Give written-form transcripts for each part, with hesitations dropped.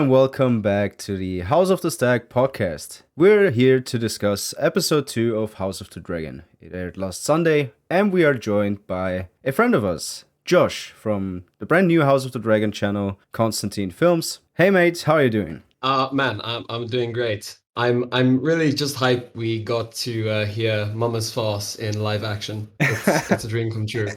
and welcome back to the House of the Stag podcast. We're here to discuss episode 2 of House of the Dragon. It aired last Sunday, and we are joined by a friend of us, Josh, from the brand new House of the Dragon channel, Constantine Films. Hey mate, how are you doing? Man, I'm doing great. I'm really just hyped we got to hear Mama's Farce in live action. It's a dream come true.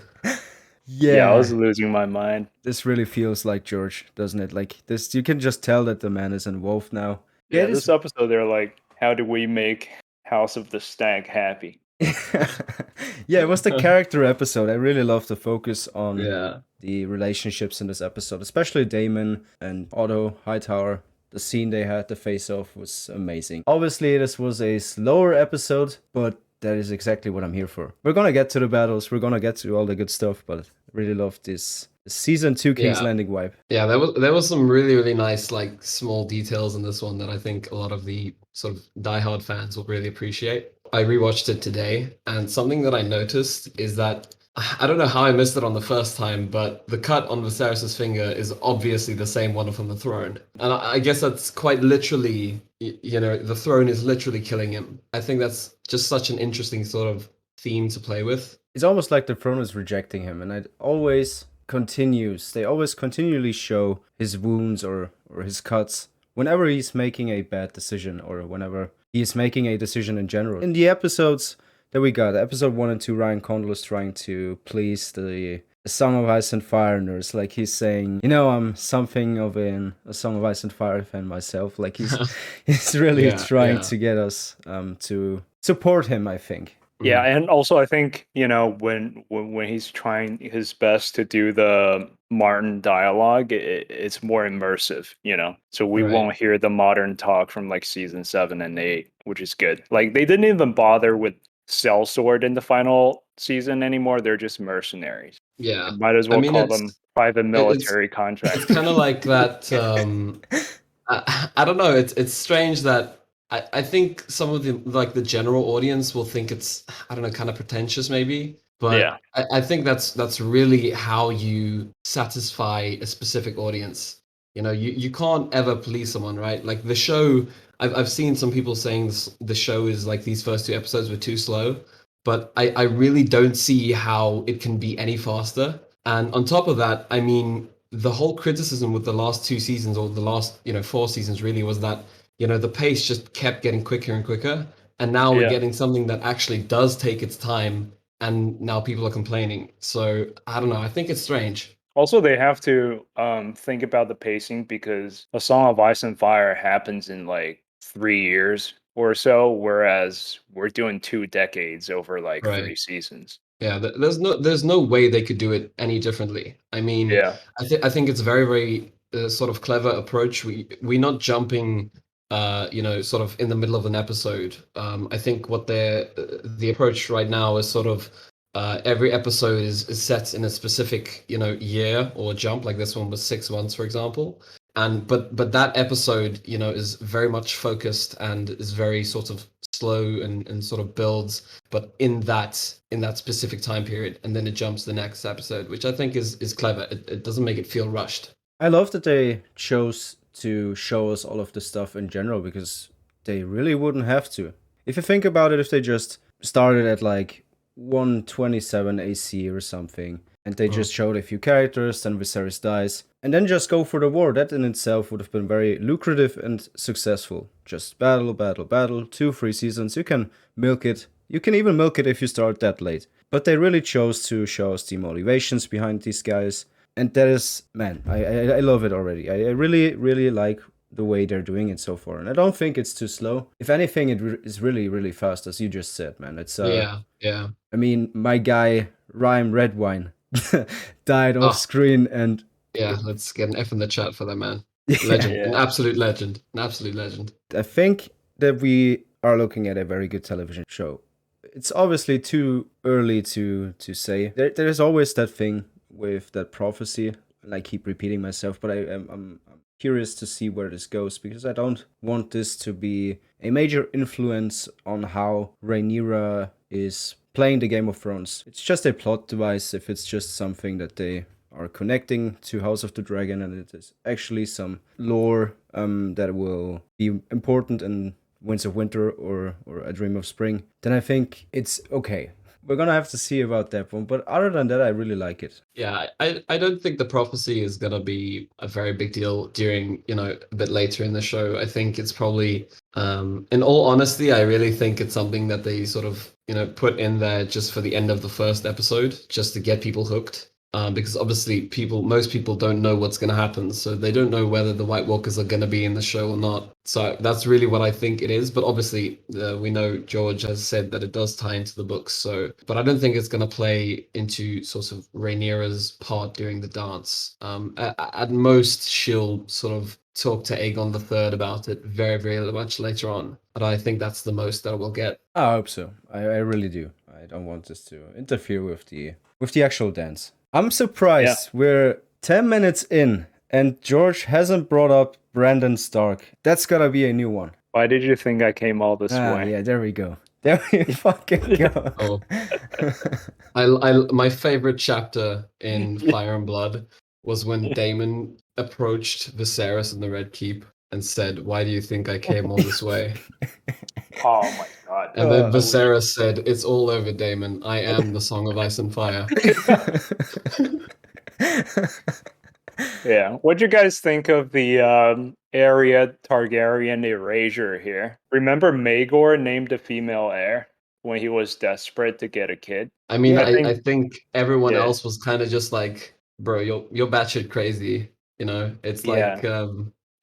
Yeah, I was losing my mind. This really feels like George, doesn't it? Like this, you can just tell that the man is involved now. Yeah, this episode they're like, how do we make House of the Stag happy? Yeah, it was the character episode. I really love the focus on the relationships in this episode, especially Daemon and Otto Hightower. The scene they had, the face-off, was amazing. Obviously, this was a slower episode, but that is exactly what I'm here for. We're gonna get to the battles, we're gonna get to all the good stuff, but I really love this season 2 King's Landing vibe. Yeah, there was some really nice like small details in this one that I think a lot of the sort of diehard fans will really appreciate. I rewatched it today, and something that I noticed is that I don't know how I missed it on the first time, but the cut on Viserys' finger is obviously the same one from the throne. And I guess that's quite literally, the throne is literally killing him. I think that's just such an interesting sort of theme to play with. It's almost like the throne is rejecting him, and it always continues. They always continually show his wounds or his cuts whenever he's making a bad decision or whenever he's making a decision in general. In the episodes that we got, episode 1 and 2, Ryan Condal is trying to please the Song of Ice and Fire nurse. Like he's saying, I'm something of a Song of Ice and Fire fan myself. Like he's really trying to get us to support him, I think. Yeah, and also I think, when he's trying his best to do the Martin dialogue, it's more immersive, So we won't hear the modern talk from like season 7 and 8, which is good. Like they didn't even bother with sellsword in the final season anymore. They're just mercenaries. Yeah. You might as well call them private military contracts. It's kind of like that. I don't know. It's strange that I think some of the general audience will think it's, I don't know, kind of pretentious maybe. But I think that's really how you satisfy a specific audience. You can't ever please someone, right? Like the show, I've seen some people saying the show is like these first 2 episodes were too slow, but I really don't see how it can be any faster. And on top of that, I mean, the whole criticism with the last 2 seasons or the last 4 seasons really was that the pace just kept getting quicker and quicker, and now we're getting something that actually does take its time, and now people are complaining. So I don't know. I think it's strange. Also, they have to think about the pacing because A Song of Ice and Fire happens in like 3 years or so, whereas we're doing 2 decades over like 3 seasons. Yeah, there's no way they could do it any differently. I mean, I think it's a very sort of clever approach. We're not jumping, sort of in the middle of an episode. I think what the approach right now is sort of every episode is set in a specific year or jump. Like this one was 6 months, for example. But that episode is very much focused and is very sort of slow and sort of builds, but in that specific time period, and then it jumps to the next episode, which I think is clever. It doesn't make it feel rushed. I love that they chose to show us all of this stuff in general, because they really wouldn't have to. If you think about it, if they just started at like 127 AC or something, and they just showed a few characters, then Viserys dies, and then just go for the war, that in itself would have been very lucrative and successful. Just battle, 2-3 seasons, you can milk it. You can even milk it if you start that late. But they really chose to show us the motivations behind these guys, and that is, man, I love it already. I really like the way they're doing it so far, and I don't think it's too slow. If anything, it is really fast, as you just said, man. It's yeah. I mean, my guy Rhyme Redwine died off screen, and let's get an F in the chat for that man. Legend, an absolute legend. I think that we are looking at a very good television show. It's obviously too early to say. There's always that thing with that prophecy, and I keep repeating myself, but I'm curious to see where this goes, because I don't want this to be a major influence on how Rhaenyra is playing the Game of Thrones. It's just a plot device if it's just something that they are connecting to House of the Dragon, and it is actually some lore that will be important in Winds of Winter or A Dream of Spring, then I think it's okay. We're gonna have to see about that one, but other than that, I really like it. Yeah, I don't think the prophecy is gonna be a very big deal during, a bit later in the show. I think it's probably, in all honesty, I really think it's something that they sort of, put in there just for the end of the first episode, just to get people hooked. Because obviously most people don't know what's going to happen, so they don't know whether the White Walkers are going to be in the show or not. So that's really what I think it is. But obviously, we know George has said that it does tie into the books. So, but I don't think it's going to play into sort of Rhaenyra's part during the dance. At most, she'll sort of talk to Aegon the Third about it very, very much later on. But I think that's the most that we'll get. I hope so. I really do. I don't want this to interfere with the actual dance. I'm surprised we're 10 minutes in and George hasn't brought up Brandon Stark. That's gotta be a new one. Why did you think I came all this way? Yeah, there we go. There we fucking go. Oh. My favorite chapter in Fire and Blood was when Daemon approached Viserys in the Red Keep and said, "Why do you think I came all this way?" Oh my god. And then Viserys said, "It's all over, Daemon. I am the Song of Ice and Fire." Yeah. What'd you guys think of the Arya Targaryen erasure here? Remember Maegor named a female heir when he was desperate to get a kid? I mean, I think everyone else was kind of just like, bro, you're batshit crazy. It's like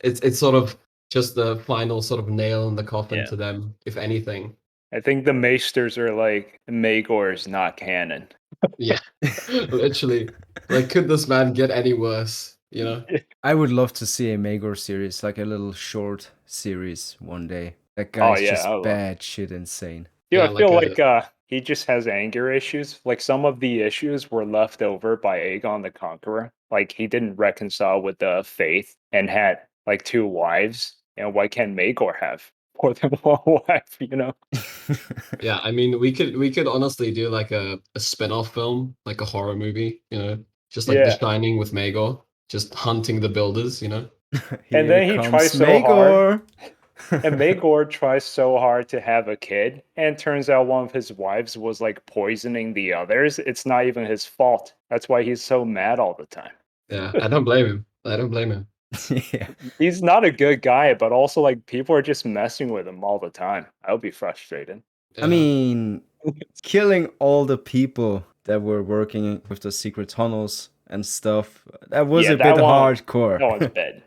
it's sort of just the final sort of nail in the coffin to them, if anything. I think the Maesters are like, Maegor is not canon. Yeah, literally. Like, could this man get any worse? I would love to see a Maegor series, like a little short series one day. That guy's just bad shit insane. Yeah, I feel like he just has anger issues. Like some of the issues were left over by Aegon the Conqueror. Like he didn't reconcile with the faith and had like 2 wives. And why can't Maegor have more than 1 wife? Yeah, I mean, we could honestly do like a spin-off film, like a horror movie. Just like The Shining with Maegor, just hunting the builders. And then he tries so hard. And Maegor tries so hard to have a kid, and turns out one of his wives was like poisoning the others. It's not even his fault. That's why he's so mad all the time. Yeah, I don't blame him. Yeah. He's not a good guy, but also like people are just messing with him all the time. I would be frustrated. I mean, killing all the people that were working with the secret tunnels and stuff, that was a bit hardcore. That one's bad.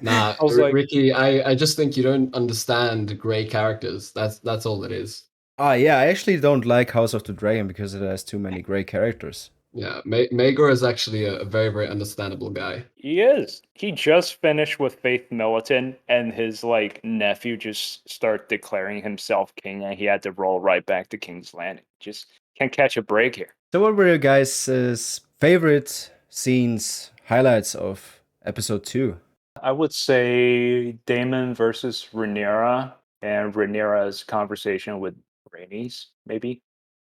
Nah, Ricky, I just think you don't understand gray characters. That's all it is. Yeah, I actually don't like House of the Dragon because it has too many gray characters. Yeah, Maegor is actually a very, very understandable guy. He is. He just finished with Faith Militant, and his nephew just start declaring himself king, and he had to roll right back to King's Landing. Just can't catch a break here. So what were your guys' favorite scenes, highlights of episode 2? I would say Daemon versus Rhaenyra, and Rhaenyra's conversation with Rhaenys, maybe.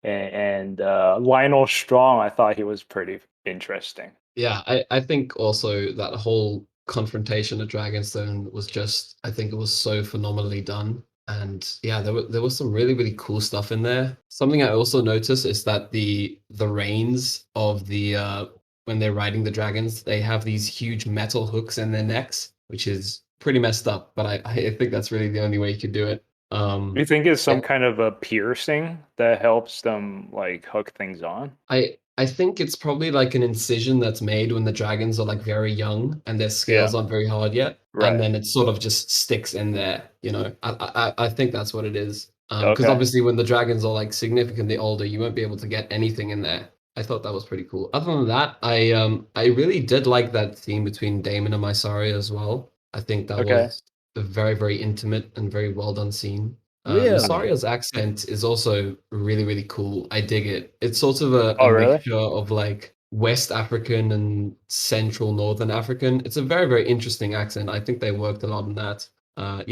And Lionel Strong, I thought he was pretty interesting. Yeah, I think also that whole confrontation at Dragonstone was just, I think it was so phenomenally done. And yeah, there was some really, really cool stuff in there. Something I also noticed is that the reins of the when they're riding the dragons, they have these huge metal hooks in their necks, which is pretty messed up. But I think that's really the only way you could do it. You think it's some kind of a piercing that helps them hook things on? I think it's probably like an incision that's made when the dragons are very young and their scales aren't very hard yet, and then it sort of just sticks in there. I think that's what it is. Because obviously when the dragons are significantly older, you won't be able to get anything in there. I thought that was pretty cool. Other than that, I really did like that scene between Daemon and Mysaria as well. I think that was a very, very intimate and very well done scene. Mysaria's accent is also really, really cool. I dig it. It's sort of a mixture of West African and Central Northern African. It's a very, very interesting accent. I think they worked a lot on that. I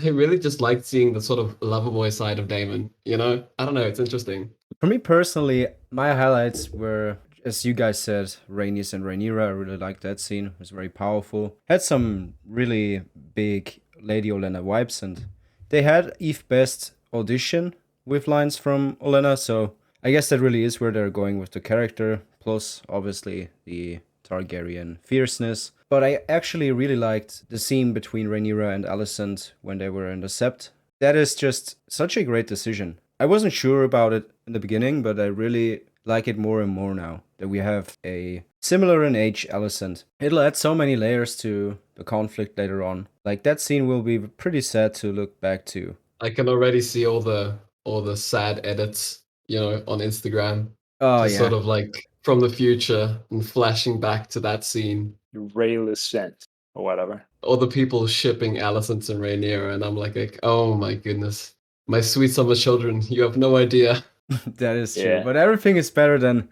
really just liked seeing the sort of lover boy side of Daemon. I don't know. It's interesting. For me personally, my highlights were as you guys said, Rhaenys and Rhaenyra, I really liked that scene. It was very powerful. Had some really big Lady Olenna vibes, and they had Eve Best audition with lines from Olenna, so I guess that really is where they're going with the character, plus obviously the Targaryen fierceness. But I actually really liked the scene between Rhaenyra and Alicent when they were in the Sept. That is just such a great decision. I wasn't sure about it in the beginning, but I really like it more and more now that we have a similar in age Alicent. It'll add so many layers to the conflict later on. Like, that scene will be pretty sad to look back to. I can already see all the sad edits, on Instagram. Oh, just yeah. sort of like from the future and flashing back to that scene. Rayless scent or whatever. All the people shipping Alicent and Rhaenyra, and I'm like, oh my goodness. My sweet summer children, you have no idea. That is true. Yeah. But everything is better than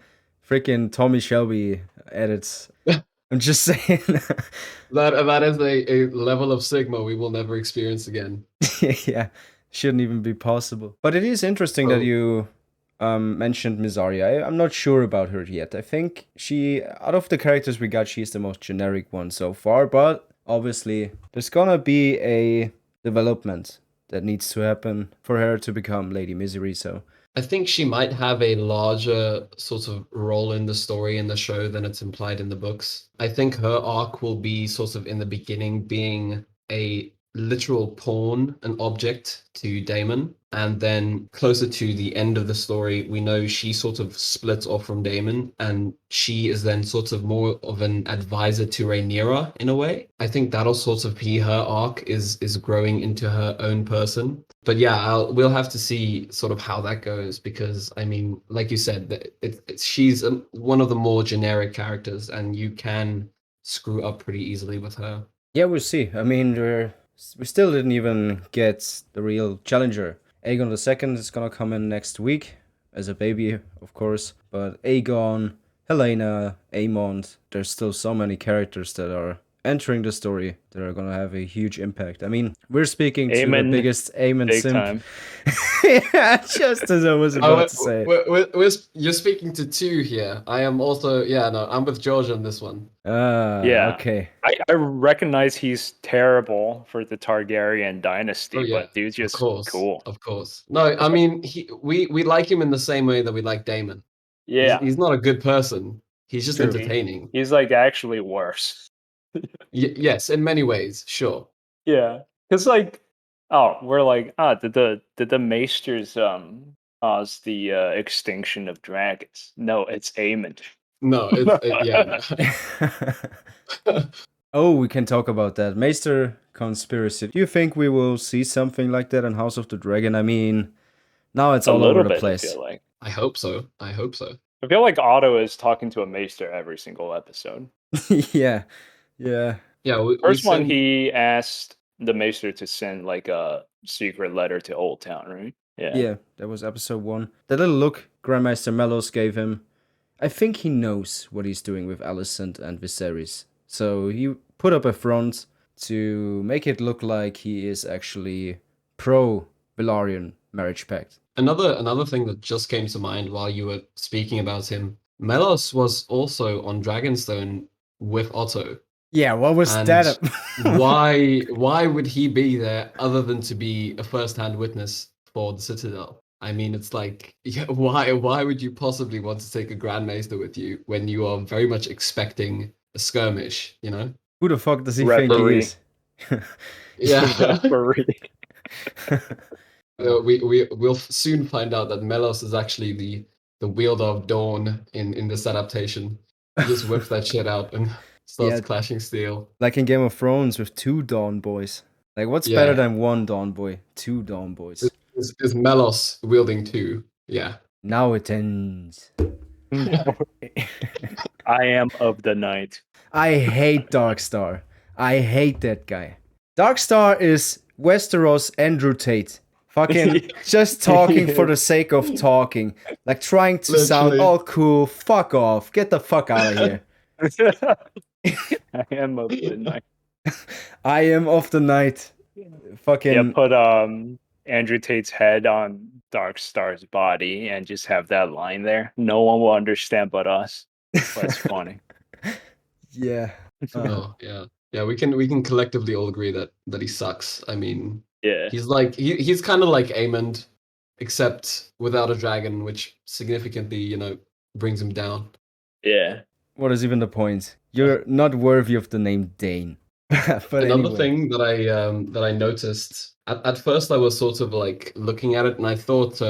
freaking Tommy Shelby edits. I'm just saying. That is a level of Sigma we will never experience again. Yeah, shouldn't even be possible. But it is interesting that you mentioned Miss Arya. I'm not sure about her yet. I think out of the characters we got, she's the most generic one so far. But obviously, there's gonna be a development that needs to happen for her to become Lady Misery. So I think she might have a larger sort of role in the story in the show than it's implied in the books. I think her arc will be sort of in the beginning being a literal pawn, an object to Daemon. And then closer to the end of the story, we know she sort of splits off from Daemon, and she is then sort of more of an advisor to Rhaenyra in a way. I think that'll sort of be her arc, is growing into her own person. But yeah, we'll have to see sort of how that goes, because I mean, like you said, she's one of the more generic characters, and you can screw up pretty easily with her. yeah, we'll see. I mean, we still didn't even get the real challenger. Aegon II is gonna come in next week as a baby, of course. But Aegon, Helena, Aemond, there's still so many characters that are entering the story that are gonna have a huge impact. I mean, we're speaking to the biggest Aemon simp. Time. Yeah, just as I was about to say. You're speaking to two here. I am also, I'm with George on this one. Yeah. Okay. I recognize he's terrible for the Targaryen dynasty, but dude's just cool. Of course. No, I mean, we like him in the same way that we like Daemon. Yeah. He's not a good person. He's just entertaining. He's like actually worse. Yes, in many ways, sure. Yeah. Because we're like, did the Maesters cause the extinction of dragons? No, it's Aemon. No, No. Oh, we can talk about that. Maester conspiracy. Do you think we will see something like that in House of the Dragon? I mean, now it's all over the place. I feel like. I hope so. I feel like Otto is talking to a Maester every single episode. Yeah. First one, he asked the Maester to send like a secret letter to Old Town, right? Yeah, that was episode 1. The little look Grandmaster Mellos gave him, I think he knows what he's doing with Alicent and Viserys. So he put up a front to make it look like he is actually pro-Velaryon marriage pact. Another thing that just came to mind while you were speaking about him, Mellos was also on Dragonstone with Otto. Yeah, what was that? why would he be there other than to be a first-hand witness for the Citadel? I mean, it's like, why would you possibly want to take a Grand Maester with you when you are very much expecting a skirmish, Who the fuck does he think he is? Yeah. We'll soon find out that Mellos is actually the wielder of Dawn in this adaptation. He just whips that shit out and starts clashing steel. Like in Game of Thrones with 2 Dawn boys. Like, what's better than 1 Dawn boy? 2 Dawn boys. Is Mellos wielding 2? Yeah. Now it ends. I am of the night. I hate Darkstar. I hate that guy. Darkstar is Westeros Andrew Tate. Fucking just talking for the sake of talking. Like trying to sound all cool. Fuck off. Get the fuck out of here. I am of the night. I am of the night. Fucking. Yeah, put Andrew Tate's head on Darkstar's body and just have that line there. No one will understand but us. That's funny. Yeah. Oh yeah, yeah. We can collectively all agree that he sucks. I mean, Yeah. he's kind of like Aemond, except without a dragon, which significantly brings him down. Yeah. What is even the point? You're not worthy of the name Dane. But Another anyway. thing that I noticed at first, I was sort of like looking at it, and I thought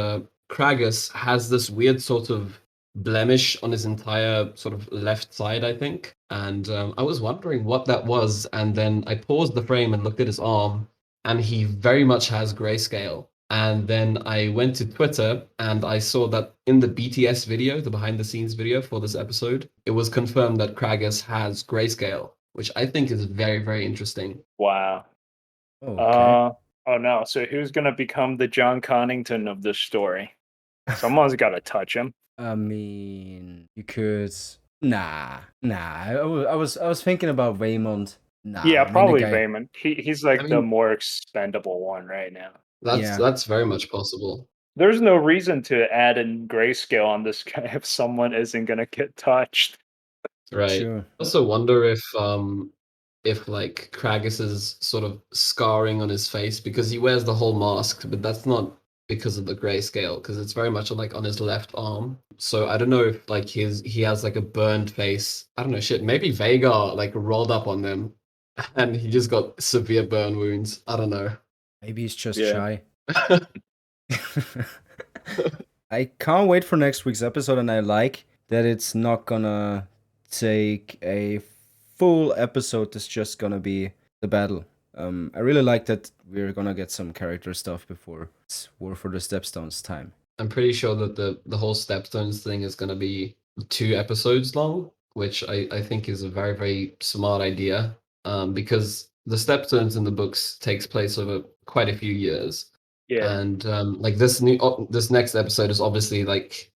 Craghas has this weird sort of blemish on his entire sort of left side, I think, and I was wondering what that was, and then I paused the frame and looked at his arm, and he very much has grayscale. And then I went to Twitter and I saw that in the BTS video, the behind the scenes video for this episode, it was confirmed that Craghas has grayscale, which I think is very, very interesting. Wow. Okay. Oh no. So who's gonna become the John Connington of this story? Someone's got to touch him. I mean, you could. Nah. I was thinking about Waymond. Nah. Yeah, I mean, probably the guy. Vayman. He's like I the mean, more expendable one right now. that's Yeah. that's very much possible. There's no reason to add in grayscale on this guy if someone isn't gonna get touched. Right. Sure. I also wonder if like Cragus's sort of scarring on his face, because he wears the whole mask, but that's not because of the grayscale, because it's very much like on his left arm. So I don't know if like he has like a burned face. I don't know, shit. Maybe Vhagar like rolled up on them and he just got severe burn wounds. I don't know. Maybe he's just Yeah. shy. I can't wait for next week's episode, and I like that it's not gonna take a full episode. It's just gonna be the battle. I really like that we're gonna get some character stuff before it's War for the Stepstones time. I'm pretty sure that the whole Stepstones thing is going to be 2 episodes long, which I think is a very, very smart idea, because the Stepstones in the books takes place over quite a few years. Yeah. And like this next episode is obviously like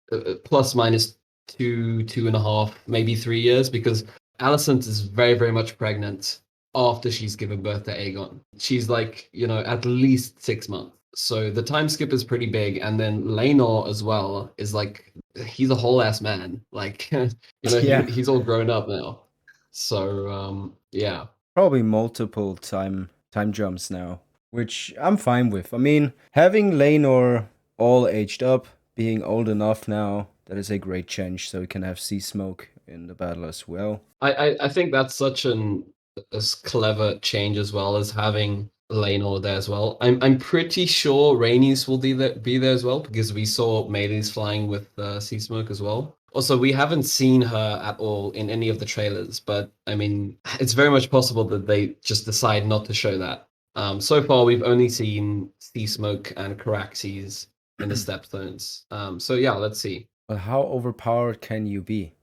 plus minus 2.5, maybe 3 years, because Alicent is very, very much pregnant after she's given birth to Aegon. She's like, at least 6 months. So the time skip is pretty big, and then Laenor as well is like, he's a whole ass man. Like, Yeah. he's all grown up now. So yeah, Probably multiple time jumps now, which I'm fine with. I mean, having Laenor all aged up, being old enough now, that is a great change. So we can have Sea Smoke in the battle as well. I think that's such a clever change, as well as having Laenor there as well. I'm pretty sure Rhaenys will be there as well, because we saw Meleys flying with Sea Smoke as well. Also, we haven't seen her at all in any of the trailers, but I mean, it's very much possible that they just decide not to show that. So far, we've only seen Sea Smoke and Caraxes in the Stepstones. So yeah, let's see. But how overpowered can you be?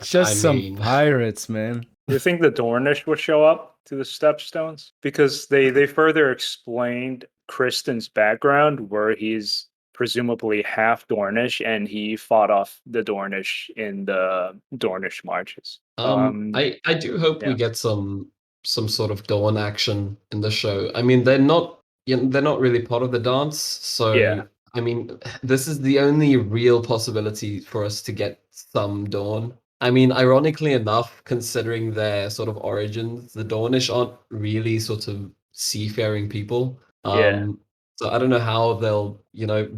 Just some pirates, man. Do you think the Dornish would show up to the Stepstones? Because they further explained Kristen's background, where he's presumably half Dornish, and he fought off the Dornish in the Dornish marches. I do hope we get some sort of Dawn action in the show. I mean, they're not really part of the dance, so Yeah. I mean, this is the only real possibility for us to get some Dawn. I mean, ironically enough, considering their sort of origins, the Dornish aren't really sort of seafaring people. Yeah. So I don't know how they'll,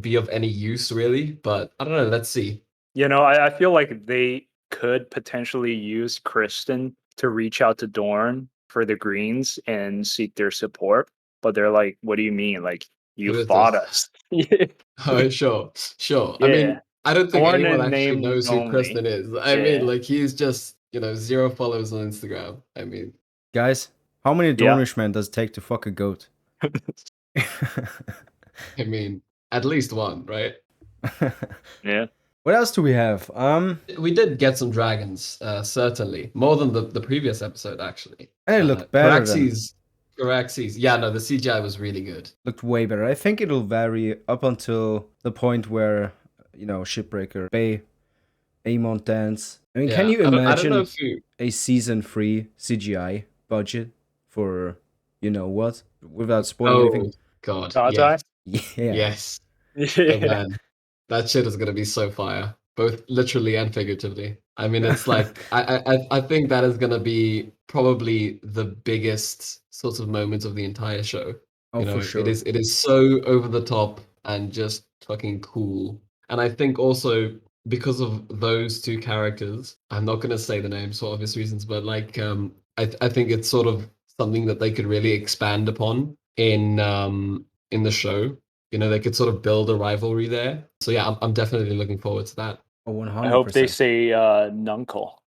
be of any use really, but I don't know. Let's see. I feel like they could potentially use Kristen to reach out to Dorne for the Greens and seek their support. But they're like, what do you mean? Like, you fought us. Oh, sure. Yeah. I mean, I don't think Dorne anyone in actually name knows who only. Kristen is. I mean, like, he's just, 0 followers on Instagram. I mean, guys, how many Dornish men does it take to fuck a goat? I mean, at least one, right? Yeah. What else do we have? We did get some dragons, certainly. More than the previous episode, actually. And it looked better Caraxes. Yeah, no, the CGI was really good. Looked way better. I think it'll vary up until the point where, Shipbreaker, Bay, Aemon dance. I mean, can you imagine a season 3 CGI budget for, what? Without spoiling anything? God. Yeah. Yeah. Yes. Yeah. Oh, man. That shit is going to be so fire. both literally and figuratively. I mean, it's like I think that is gonna be probably the biggest sort of moment of the entire show. Oh, You know, for sure. it is so over the top and just fucking cool. And I think also because of those two characters, I'm not gonna say the names for obvious reasons, but like I think it's sort of something that they could really expand upon in the show. You know, they could sort of build a rivalry there. So yeah, I'm definitely looking forward to that. Oh, 100%. I hope they say Nuncle.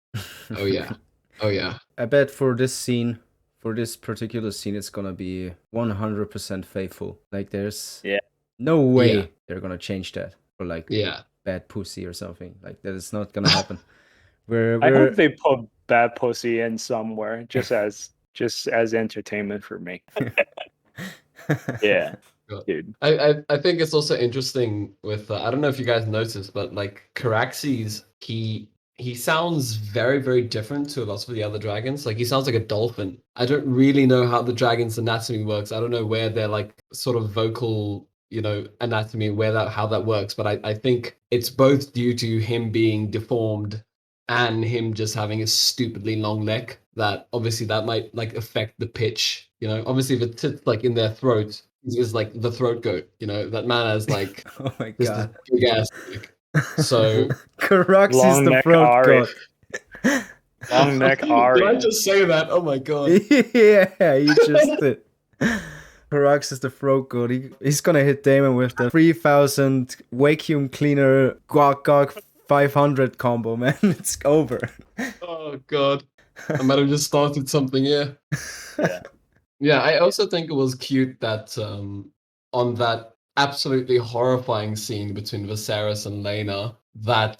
Oh yeah. Oh yeah. I bet for this particular scene, it's gonna be 100% faithful. Like, there's no way they're gonna change that for like bad pussy or something. Like, that is not gonna happen. I hope they put bad pussy in somewhere, just as entertainment for me. Yeah. Dude. I think it's also interesting with I don't know if you guys noticed, but like Caraxes, he sounds very, very different to a lot of the other dragons. Like he sounds like a dolphin. I don't really know how the dragon's anatomy works. I don't know where their like sort of vocal, you know, anatomy, how that works. But I think it's both due to him being deformed and him just having a stupidly long neck. That obviously that might like affect the pitch. You know, obviously if it sits like in their throat, is like the throat goat. You know, that man has like oh my god, big ass neck. So Caraxes the throat goat. Long neck Ari. Did I just say that? Oh my god. Yeah, you just did. Caraxes the throat goat. He's gonna hit Daemon with the 3000 vacuum cleaner Gog 500 combo, man. It's over. Oh god. I might have just started something here. Yeah. Yeah, I also think it was cute that on that absolutely horrifying scene between Viserys and Laena, that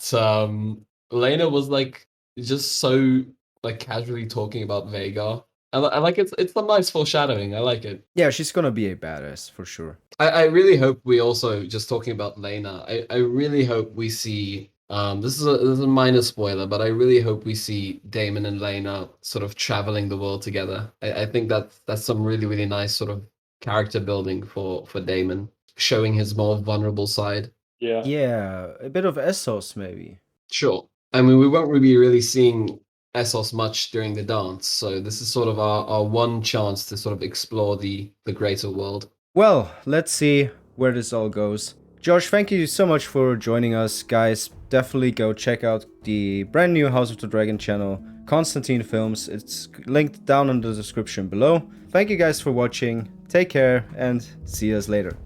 Laena was like just so like casually talking about Vhagar. I like it's a nice foreshadowing. I like it. Yeah, she's gonna be a badass for sure. I really hope we also, just talking about Laena, I really hope we see this is a minor spoiler, but I really hope we see Daemon and Laena sort of traveling the world together. I think that's some really, really nice sort of character building for Daemon, showing his more vulnerable side. Yeah. Yeah, a bit of Essos maybe. Sure. I mean, we won't be really seeing Essos much during the dance, so this is sort of our one chance to sort of explore the greater world. Well, let's see where this all goes. Josh, thank you so much for joining us, guys. Definitely go check out the brand new House of the Dragon channel, Constantine Films. It's linked down in the description below. Thank you guys for watching. Take care and see us later.